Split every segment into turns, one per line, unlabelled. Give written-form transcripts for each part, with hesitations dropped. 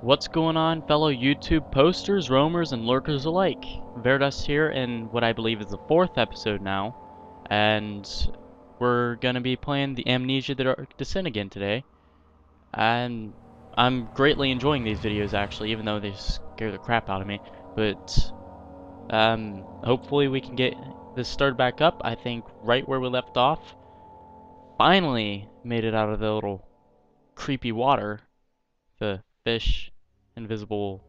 What's going on, fellow YouTube posters, roamers, and lurkers alike? Veritas here in what I believe is the 4th episode now, and we're gonna be playing the Amnesia the Dark Descent again today. And I'm greatly enjoying these videos actually, even though they scare the crap out of me. But hopefully we can get this started back up. I think right where we left off. Finally made it out of the little creepy water. The fish, invisible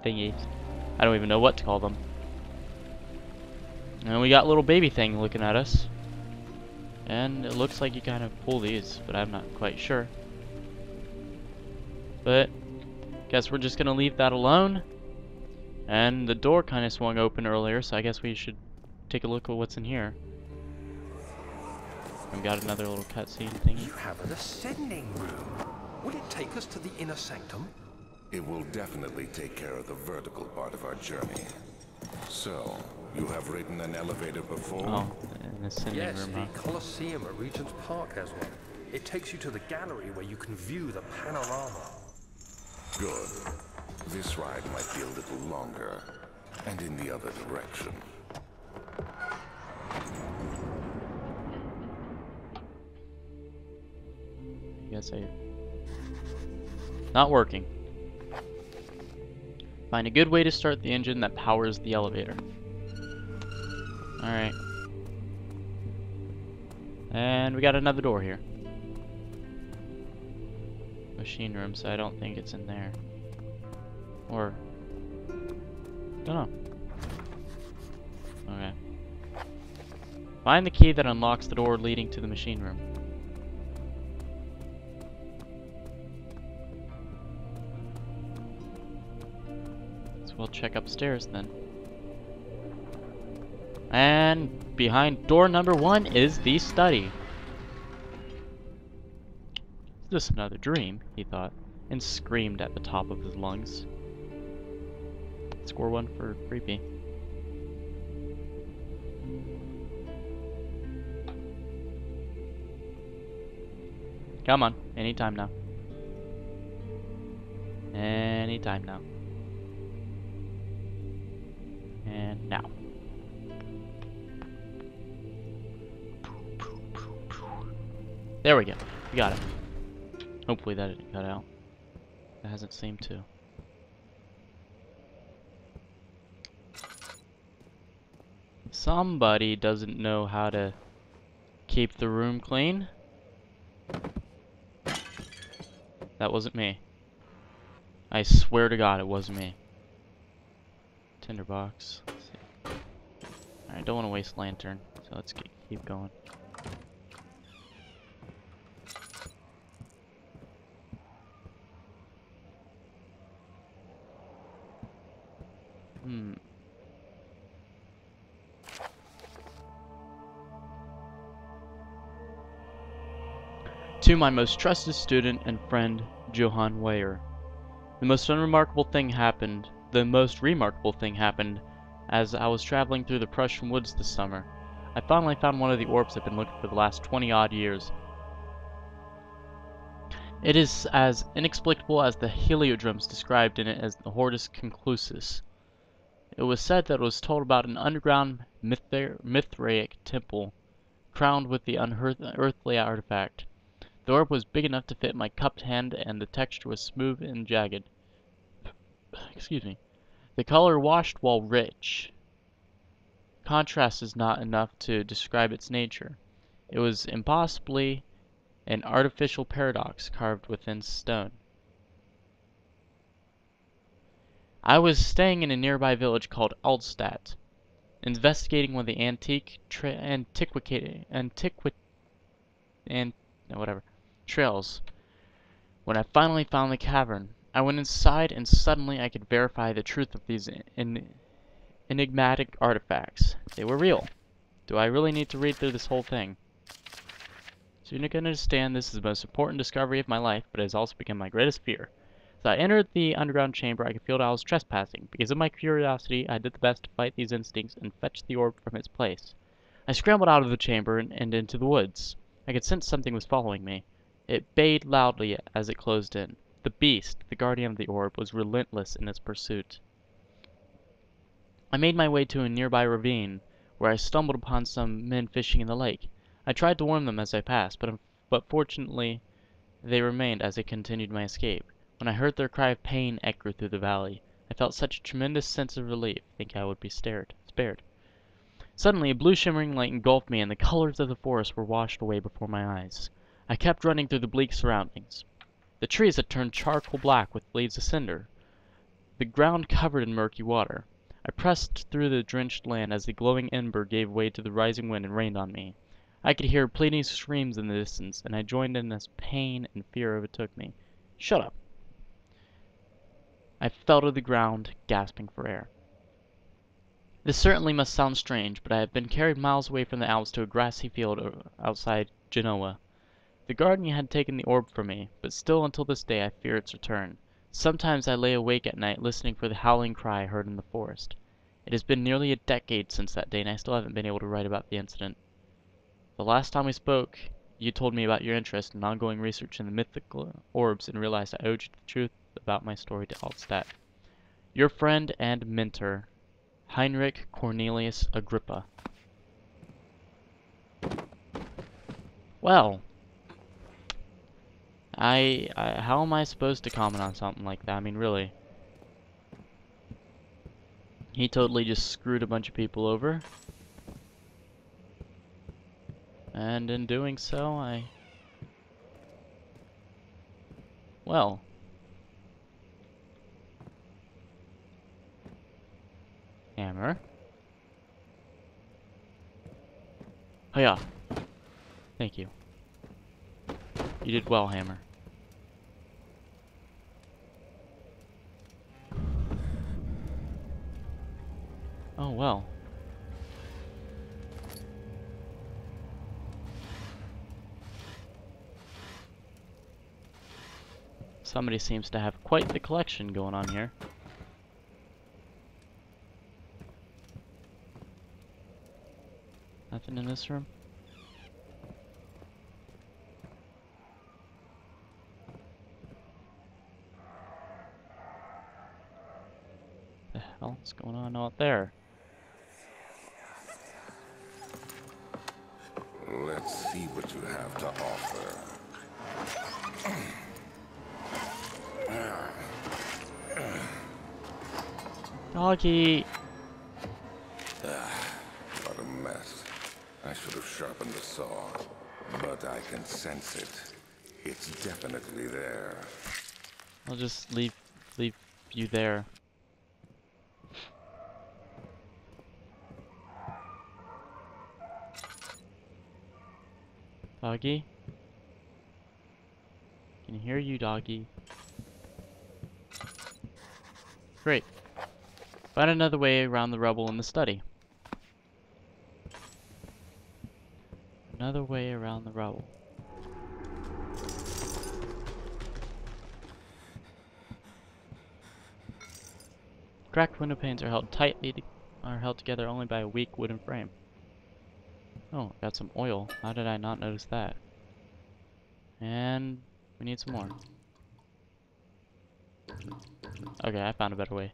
thingies. I don't even know what to call them. And we got little baby thing looking at us. And it looks like you kind of pull these, but I'm not quite sure. But guess we're just gonna leave that alone. And the door kind of swung open earlier, so I guess we should take a look at what's in here. We've got another little cutscene thingy.
You have an ascending room. Would it take us to the inner sanctum?
It will definitely take care of the vertical part of our journey. So, you have ridden an elevator before?
Oh, an ascending
Yes,
room,
the
huh?
Colosseum at Regent's Park has one. It takes you to the gallery where you can view the panorama.
Good. This ride might be a little longer, and in the other direction.
Not working. Find a good way to start the engine that powers the elevator. Alright. And we got another door here. Machine room, so I don't think it's in there. Or... don't know. Okay. Find the key that unlocks the door leading to the machine room. We'll check upstairs then. And behind door number 1 is the study. Is this another dream? He thought, and screamed at the top of his lungs. Score 1 for creepy. Come on, anytime now. Anytime now. And now. There we go. We got it. Hopefully that didn't cut out. It hasn't seemed to. Somebody doesn't know how to keep the room clean. That wasn't me. I swear to God it wasn't me. Tinderbox. Let's see. I don't want to waste lantern, so let's keep going. To my most trusted student and friend, Johann Weyer. The most remarkable thing happened as I was traveling through the Prussian woods this summer. I finally found one of the orbs I've been looking for the last 20-odd years. It is as inexplicable as the heliodrums described in it as the Hortus Conclusus. It was said that it was told about an underground Mithraic temple crowned with the unearthly artifact. The orb was big enough to fit in my cupped hand, and the texture was smooth and jagged. Excuse me. The color washed while rich. Contrast is not enough to describe its nature. It was impossibly an artificial paradox carved within stone. I was staying in a nearby village called Altstadt, investigating one of the trails. When I finally found the cavern, I went inside, and suddenly I could verify the truth of these enigmatic artifacts. They were real. Do I really need to read through this whole thing? So you're going to understand this is the most important discovery of my life, but it has also become my greatest fear. As I entered the underground chamber, I could feel that I was trespassing. Because of my curiosity, I did the best to fight these instincts and fetch the orb from its place. I scrambled out of the chamber and into the woods. I could sense something was following me. It bayed loudly as it closed in. The beast, the guardian of the orb, was relentless in its pursuit. I made my way to a nearby ravine, where I stumbled upon some men fishing in the lake. I tried to warn them as I passed, but fortunately they remained as I continued my escape. When I heard their cry of pain echo through the valley, I felt such a tremendous sense of relief, thinking I would be spared. Suddenly, a blue shimmering light engulfed me, and the colors of the forest were washed away before my eyes. I kept running through the bleak surroundings. The trees had turned charcoal black with leaves of cinder, the ground covered in murky water. I pressed through the drenched land as the glowing ember gave way to the rising wind and rained on me. I could hear pleading screams in the distance, and I joined in as pain and fear overtook me. Shut up! I fell to the ground, gasping for air. This certainly must sound strange, but I have been carried miles away from the Alps to a grassy field outside Genoa. The guardian had taken the orb from me, but still until this day I fear its return. Sometimes I lay awake at night listening for the howling cry heard in the forest. It has been nearly a decade since that day, and I still haven't been able to write about the incident. The last time we spoke, you told me about your interest in ongoing research in the mythical orbs and realized I owed you the truth about my story to Altstadt. Your friend and mentor, Heinrich Cornelius Agrippa. Well, how am I supposed to comment on something like that? I mean, really. He totally just screwed a bunch of people over. And in doing so, well. Hammer. Oh yeah. Thank you. You did well, Hammer. Oh well. Somebody seems to have quite the collection going on here. Nothing in this room? The hell is going on out there?
Let's see what you have to offer.
Doggy!
What a mess. I should have sharpened the saw, but I can sense it. It's definitely there.
I'll just leave you there. Doggy? Can hear you, doggy. Great. Find another way around the rubble in the study. Another way around the rubble. Cracked window panes are held together only by a weak wooden frame. Oh, got some oil. How did I not notice that? And we need some more. Okay, I found a better way.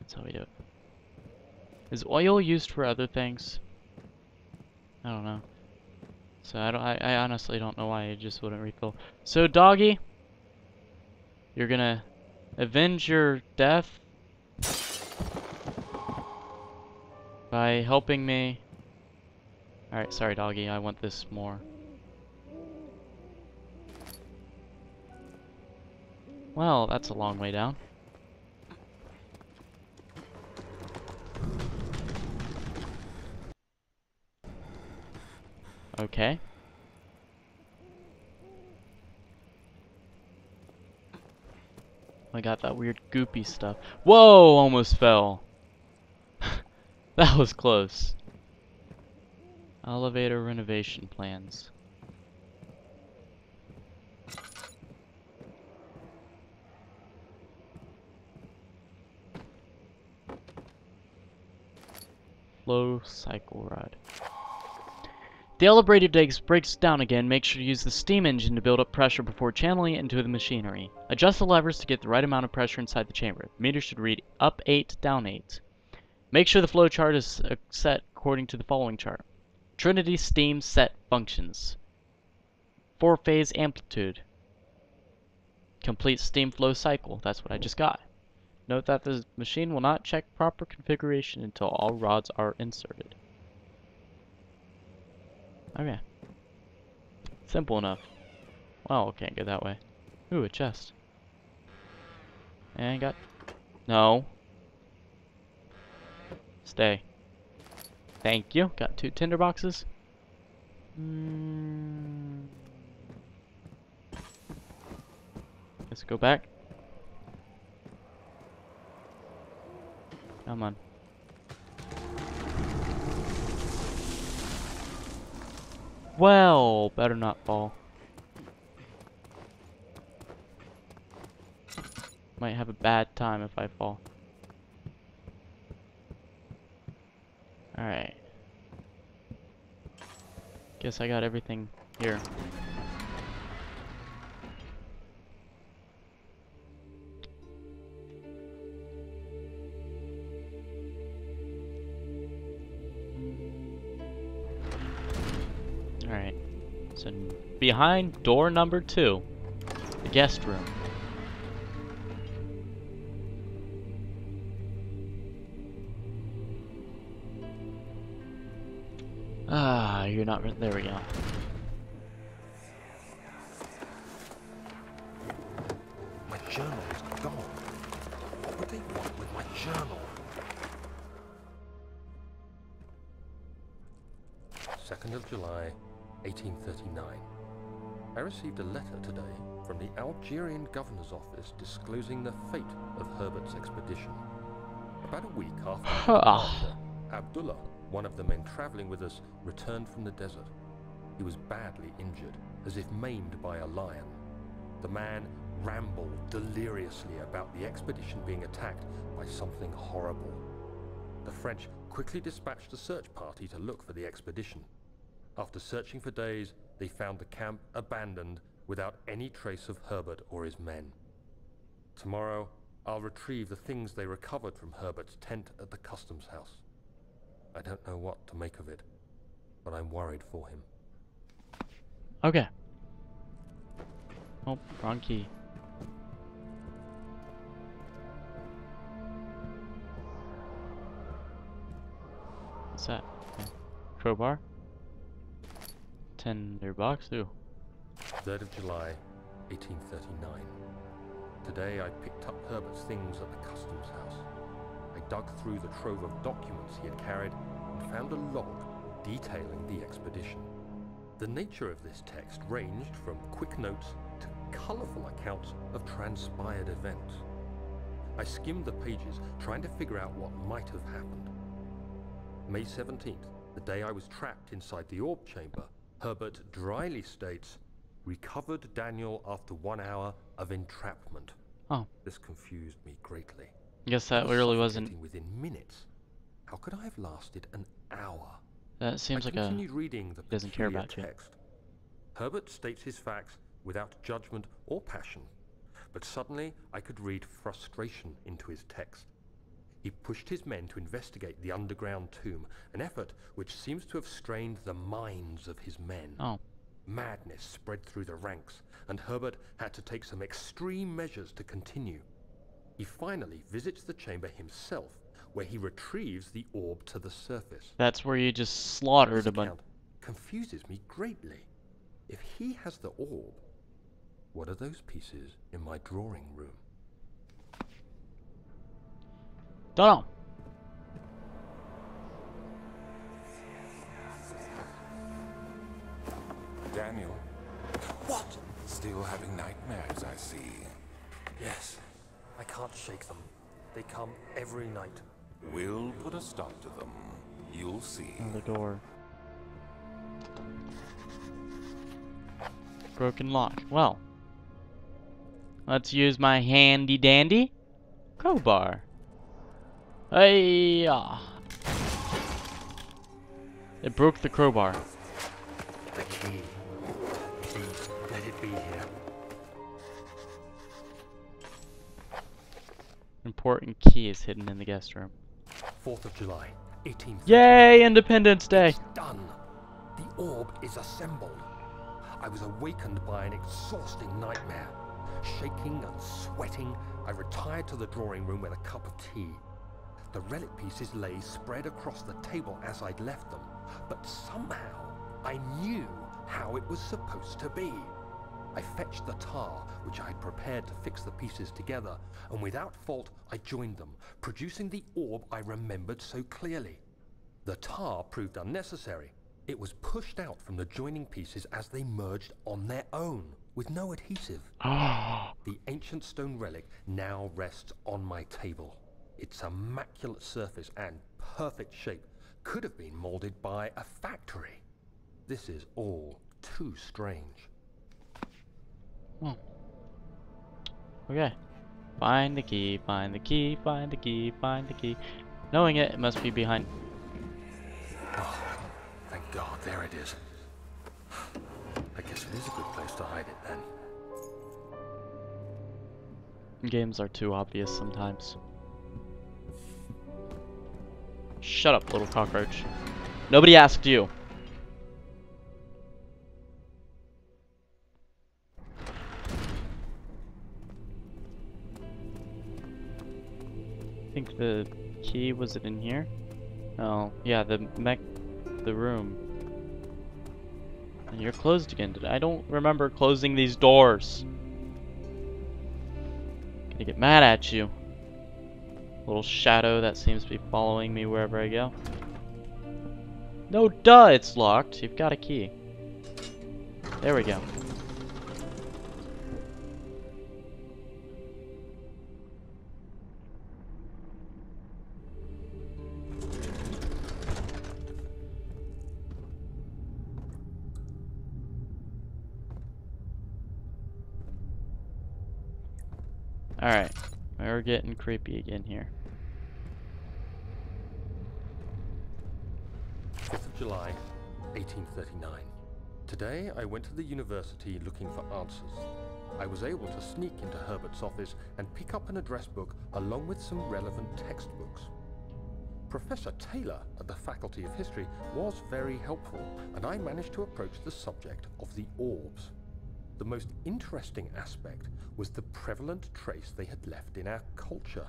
That's how we do it. Is oil used for other things? I don't know. So I honestly don't know why it just wouldn't refill. So doggy, you're gonna avenge your death by helping me. Alright, sorry doggy, I want this more. Well, that's a long way down. Okay. I got that weird goopy stuff. Whoa, almost fell. That was close. Elevator renovation plans. Flow cycle rod. The elevator breaks down again. Make sure to use the steam engine to build up pressure before channeling it into the machinery. Adjust the levers to get the right amount of pressure inside the chamber. The meter should read up 8, down 8. Make sure the flow chart is set according to the following chart. Trinity steam set functions. 4-phase amplitude. Complete steam flow cycle. That's what I just got. Note that the machine will not check proper configuration until all rods are inserted. Okay. Simple enough. Well, can't go that way. Ooh, a chest. And got... No. Stay. Thank you. Got 2 tinder boxes. Let's go back. Come on. Well, better not fall. Might have a bad time if I fall. Alright. Guess I got everything here. Alright. So behind door number 2, the guest room. Ah, you're not. There we go.
My journal is gone. What would they want with my journal? 2nd of July, 1839. I received a letter today from the Algerian governor's office disclosing the fate of Herbert's expedition. About a week after our departure, Abdullah, one of the men traveling with us, returned from the desert. He was badly injured, as if maimed by a lion. The man rambled deliriously about the expedition being attacked by something horrible. The French quickly dispatched a search party to look for the expedition. After searching for days, they found the camp abandoned without any trace of Herbert or his men. Tomorrow, I'll retrieve the things they recovered from Herbert's tent at the customs house. I don't know what to make of it, but I'm worried for him.
Okay. Oh, wrong key. What's that? Okay. Crowbar? Tinder box? Ooh.
3rd of July, 1839. Today I picked up Herbert's things at the customs house. I dug through the trove of documents he had carried and found a log detailing the expedition. The nature of this text ranged from quick notes to colourful accounts of transpired events. I skimmed the pages, trying to figure out what might have happened. May 17th, the day I was trapped inside the orb chamber, Herbert dryly states, "Recovered Daniel after 1 hour of entrapment."
Oh.
This confused me greatly.
Guess that really wasn't.
Within minutes. How could I have lasted an hour?
That seems like a.
Continued reading the
Doesn't care about you.
text. Herbert states his facts without judgment or passion, but suddenly I could read frustration into his text. He pushed his men to investigate the underground tomb, an effort which seems to have strained the minds of his men.
Oh.
Madness spread through the ranks, and Herbert had to take some extreme measures to continue. He finally visits the chamber himself, where he retrieves the orb to the surface.
That's where you just slaughtered a bunch.
Confuses me greatly. If he has the orb, what are those pieces in my drawing room?
Don't know.
Daniel,
What?
still having nightmares, I see.
Yes. I can't shake them. They come every night.
We'll put a stop to them. You'll see.
The door. Broken lock. Well. Let's use my handy dandy crowbar. Hey, it broke the crowbar.
it be here?
Important key is hidden in the guest room.
4th of July, 1839.
Yay, Independence Day!
It's done. The orb is assembled. I was awakened by an exhausting nightmare. Shaking and sweating, I retired to the drawing room with a cup of tea. The relic pieces lay spread across the table as I'd left them, but somehow I knew how it was supposed to be. I fetched the tar, which I had prepared to fix the pieces together, and without fault I joined them, producing the orb I remembered so clearly. The tar proved unnecessary. It was pushed out from the joining pieces as they merged on their own, with no adhesive. The ancient stone relic now rests on my table. Its immaculate surface and perfect shape could have been molded by a factory. This is all too strange.
Oh. Okay. Find the key, find the key, find the key, find the key. Knowing it, it must be behind.
Oh, thank God, there it is. I guess it is a good place to hide it then.
Games are too obvious sometimes. Shut up, little cockroach. Nobody asked you. I think the key, was it in here? Oh, yeah, the room. And you're closed again. I don't remember closing these doors. Gonna get mad at you. Little shadow that seems to be following me wherever I go. No, duh, it's locked. You've got a key. There we go. Alright, we're getting creepy again here.
5th of July, 1839. Today I went to the university looking for answers. I was able to sneak into Herbert's office and pick up an address book along with some relevant textbooks. Professor Taylor at the Faculty of History was very helpful, and I managed to approach the subject of the orbs. The most interesting aspect was the prevalent trace they had left in our culture.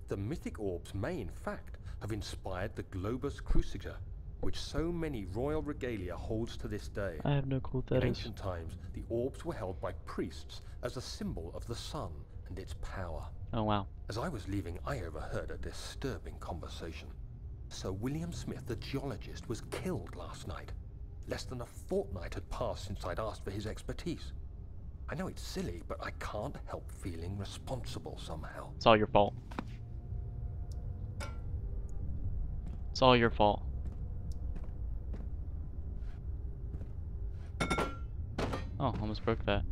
The mythic orbs may, in fact, have inspired the globus cruciger, which so many royal regalia holds to this day.
I have no clue what that
In
is.
ancient times, the orbs were held by priests as a symbol of the sun and its power.
Oh, wow.
As I was leaving, I overheard a disturbing conversation. Sir William Smith, the geologist, was killed last night. Less than a fortnight had passed since I'd asked for his expertise. I know it's silly, but I can't help feeling responsible somehow.
It's all your fault. It's all your fault. Oh, almost broke that.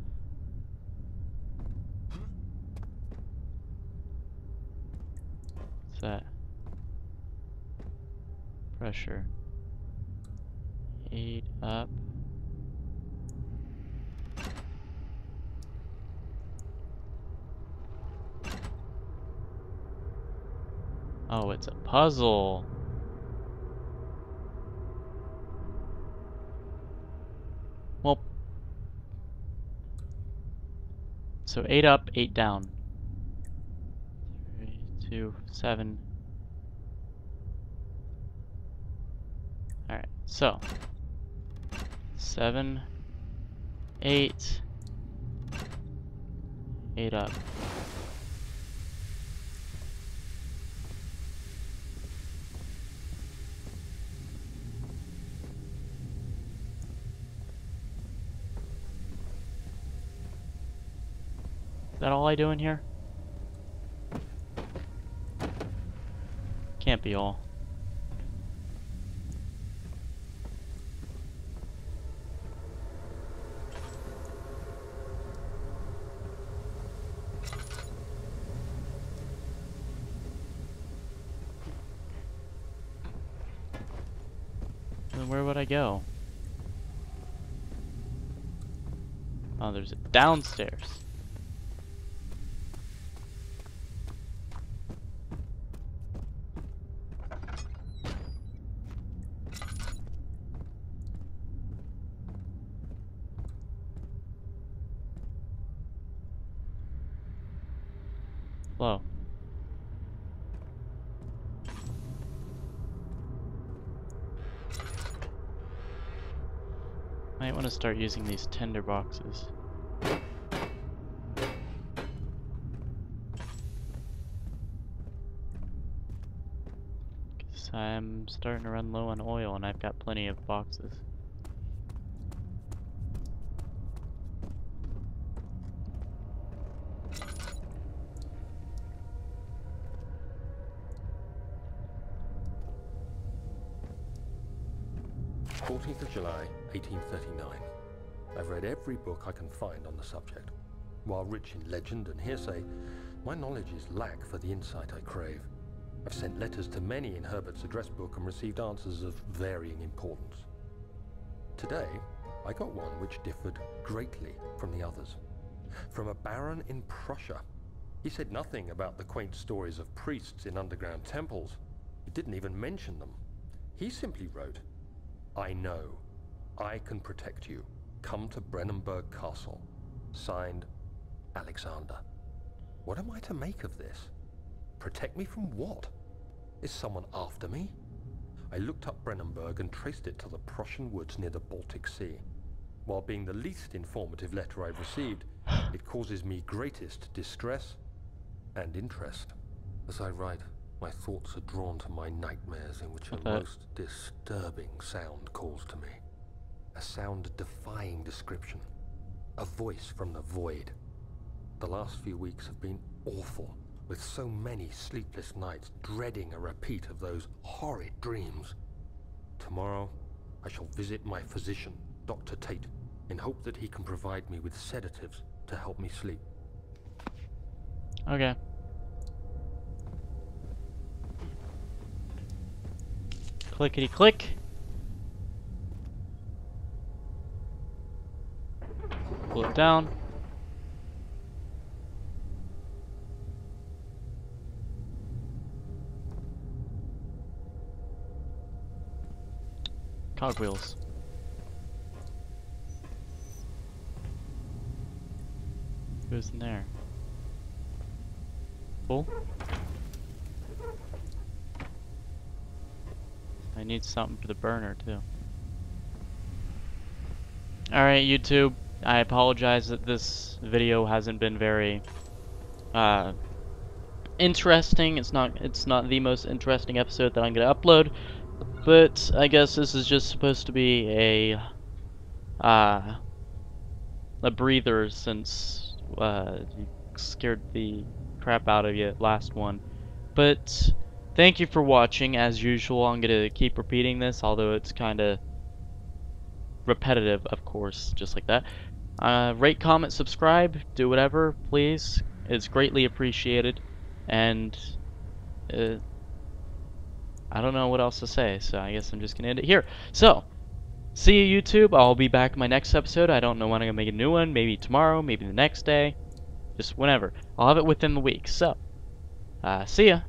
What's that? Pressure. 8 up. Oh, it's a puzzle. Well, so 8 up, 8 down. 3, 2, 7. Alright, so 7, 8, 8 up. Is that all I do in here? Can't be all. Then where would I go? Oh, there's a downstairs. Whoa. Might want to start using these tinder boxes. Because I'm starting to run low on oil and I've got plenty of boxes.
July 1839. I've read every book I can find on the subject. While rich in legend and hearsay, my knowledge is lack for the insight I crave. I've sent letters to many in Herbert's address book and received answers of varying importance. Today, I got one which differed greatly from the others. From a baron in Prussia. He said nothing about the quaint stories of priests in underground temples. He didn't even mention them. He simply wrote, "I know. I can protect you. Come to Brennenburg Castle. Signed, Alexander." What am I to make of this? Protect me from what? Is someone after me? I looked up Brennenburg and traced it to the Prussian woods near the Baltic Sea. While being the least informative letter I've received, it causes me greatest distress and interest. As I write, my thoughts are drawn to my nightmares in which a most disturbing sound calls to me. A sound defying description. A voice from the void. The last few weeks have been awful, with so many sleepless nights dreading a repeat of those horrid dreams. Tomorrow, I shall visit my physician, Dr. Tate, in hope that he can provide me with sedatives to help me sleep.
Okay. Clickety click. Pull it down. Cogwheels. Who's in there? Full? I need something for the burner too. Alright, YouTube. I apologize that this video hasn't been very interesting. It's not the most interesting episode that I'm gonna upload, but I guess this is just supposed to be a breather since you scared the crap out of you last one. But thank you for watching. As usual, I'm gonna keep repeating this, although it's kinda repetitive, of course, just like that. Rate, comment, subscribe, do whatever, please. It's greatly appreciated. And I don't know what else to say, so I guess I'm just gonna end it here. So, see you, YouTube. I'll be back in my next episode. I don't know when I'm gonna make a new one. Maybe tomorrow, maybe the next day. Just whenever. I'll have it within the week. So, see ya.